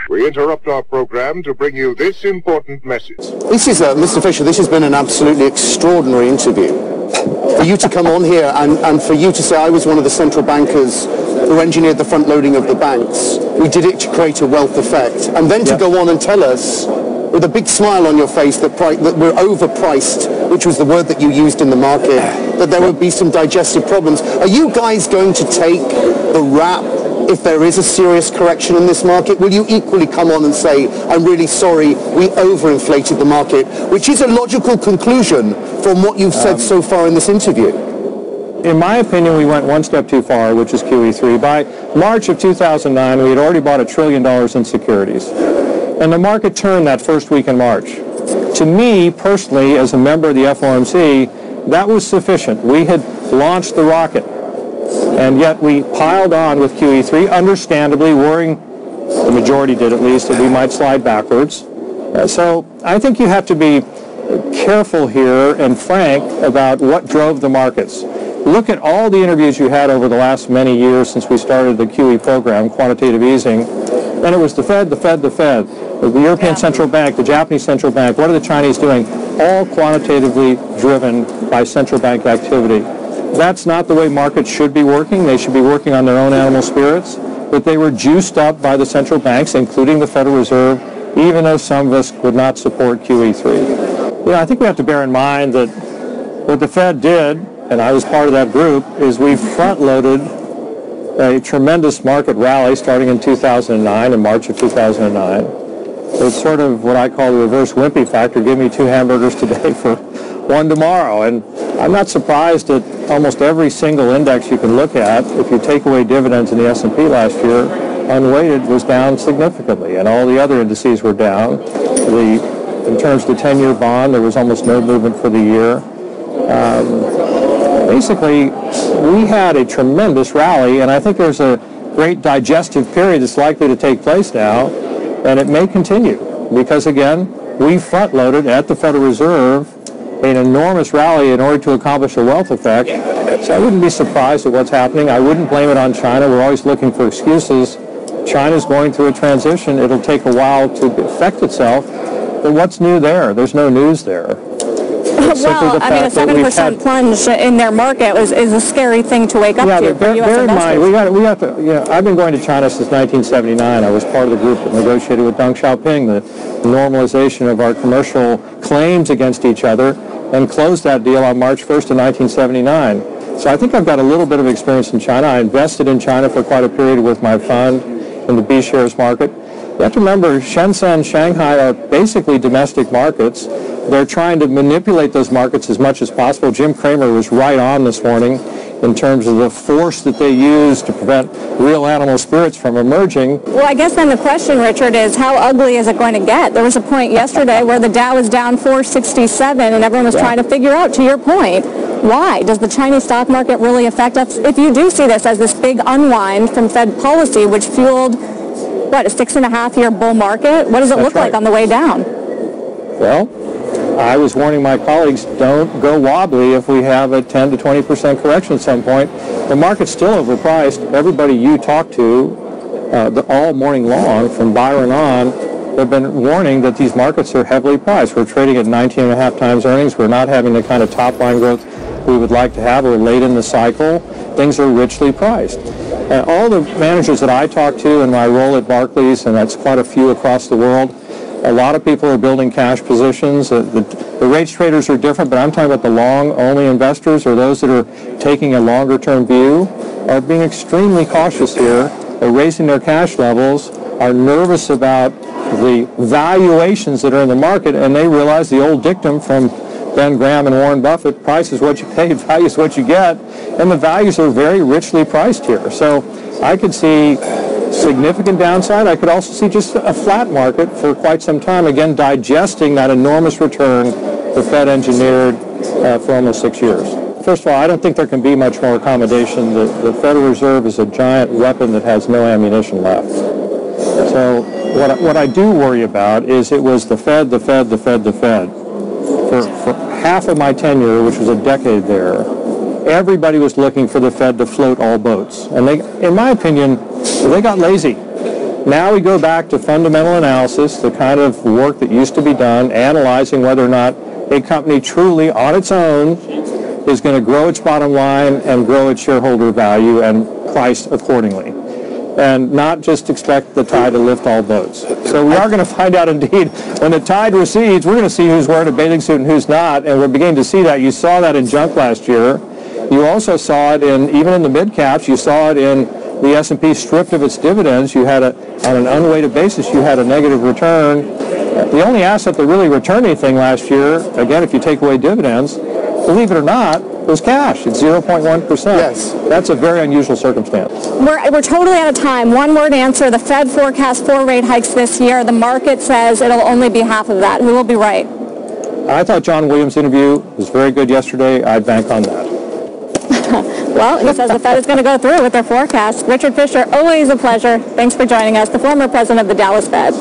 We interrupt our program to bring you this important message. This is, Mr. Fisher, this has been an absolutely extraordinary interview. For you to come on here and for you to say I was one of the central bankers who engineered the front loading of the banks. We did it to create a wealth effect. And then to go on and tell us with a big smile on your face that we're overpriced, which was the word that you used in the market, that there would be some digestive problems. Are you guys going to take the rap if there is a serious correction in this market? Will you equally come on and say, I'm really sorry, we overinflated the market, which is a logical conclusion from what you've said so far in this interview? In my opinion, we went one step too far, which is QE3. By March of 2009, we had already bought $1 trillion in securities. And the market turned that first week in March. To me, personally, as a member of the FOMC, that was sufficient. We had launched the rocket. And yet we piled on with QE3, understandably worrying, the majority did at least, that we might slide backwards. So I think you have to be careful here and frank about what drove the markets. Look at all the interviews you had over the last many years since we started the QE program, quantitative easing, and it was the Fed, the Fed, the Fed, the European Central Bank, the Japanese Central Bank. What are the Chinese doing? All quantitatively driven by central bank activity. That's not the way markets should be working. They should be working on their own animal spirits, but they were juiced up by the central banks, including the Federal Reserve, even though some of us would not support QE3. I think we have to bear in mind that what the Fed did, and I was part of that group, is we front-loaded a tremendous market rally starting in 2009, in March of 2009. It's sort of what I call the reverse wimpy factor. Give me 2 hamburgers today for 1 tomorrow. And I'm not surprised that almost every single index you can look at, if you take away dividends in the S&P last year, unweighted was down significantly, and all the other indices were down. In terms of the 10-year bond, there was almost no movement for the year. Basically, we had a tremendous rally, and I think there's a great digestive period that's likely to take place now, and it may continue because, again, we front-loaded at the Federal Reserve an enormous rally in order to accomplish a wealth effect. So I wouldn't be surprised at what's happening. I wouldn't blame it on China. We're always looking for excuses. China's going through a transition. It'll take a while to affect itself. But what's new there? There's no news there. Well, I mean, a 7% plunge in their market is a scary thing to wake up to for U.S. investors. We have to, I've been going to China since 1979. I was part of the group that negotiated with Deng Xiaoping the normalization of our commercial claims against each other and closed that deal on March 1st of 1979. So I think I've got a little bit of experience in China. I invested in China for quite a period with my fund in the B-shares market. You have to remember, Shenzhen, Shanghai are basically domestic markets. They're trying to manipulate those markets as much as possible. Jim Cramer was right on this morning in terms of the force that they use to prevent real animal spirits from emerging. Well, I guess then the question, Richard, is how ugly is it going to get? There was a point yesterday where the Dow was down 467, and everyone was trying to figure out, to your point, why? Does the Chinese stock market really affect us? If you do see this as this big unwind from Fed policy, which fueled, what, a 6.5-year bull market? What does it look like on the way down? Well, I was warning my colleagues, don't go wobbly if we have a 10 to 20% correction at some point. The market's still overpriced. Everybody you talk to all morning long, from Byron on, have been warning that these markets are heavily priced. We're trading at 19.5 times earnings. We're not having the kind of top-line growth we would like to have. We're late in the cycle. Things are richly priced. And all the managers that I talk to in my role at Barclays, and that's quite a few across the world, a lot of people are building cash positions. The rates traders are different, but I'm talking about the long-only investors, or those that are taking a longer-term view, are being extremely cautious here. They're raising their cash levels, are nervous about the valuations that are in the market, and they realize the old dictum from Ben Graham and Warren Buffett, price is what you pay, value is what you get, and the values are very richly priced here. So I could see significant downside. I could also see just a flat market for quite some time, again, digesting that enormous return the Fed engineered for almost 6 years. First of all, I don't think there can be much more accommodation. The Federal Reserve is a giant weapon that has no ammunition left. So what I do worry about is it was the Fed, the Fed, the Fed, the Fed. For half of my tenure, which was a decade there, everybody was looking for the Fed to float all boats. And they, in my opinion, they got lazy. Now we go back to fundamental analysis, the kind of work that used to be done, analyzing whether or not a company truly on its own is going to grow its bottom line and grow its shareholder value and price accordingly, and not just expect the tide to lift all boats. So we are going to find out indeed when the tide recedes. We're going to see who's wearing a bathing suit and who's not, and we're beginning to see that. You saw that in junk last year. You also saw it even in the mid caps. You saw it in the S&P stripped of its dividends. You had on an unweighted basis, you had a negative return. The only asset that really returned anything last year, again, if you take away dividends, believe it or not, was cash. It's 0.1%. Yes. That's a very unusual circumstance. We're totally out of time. One word answer. The Fed forecasts 4 rate hikes this year. The market says it'll only be half of that. Who will be right? I thought John Williams' interview was very good yesterday. I'd bank on that. Well, he says the Fed is going to go through with their forecast. Richard Fisher, always a pleasure. Thanks for joining us, the former president of the Dallas Fed.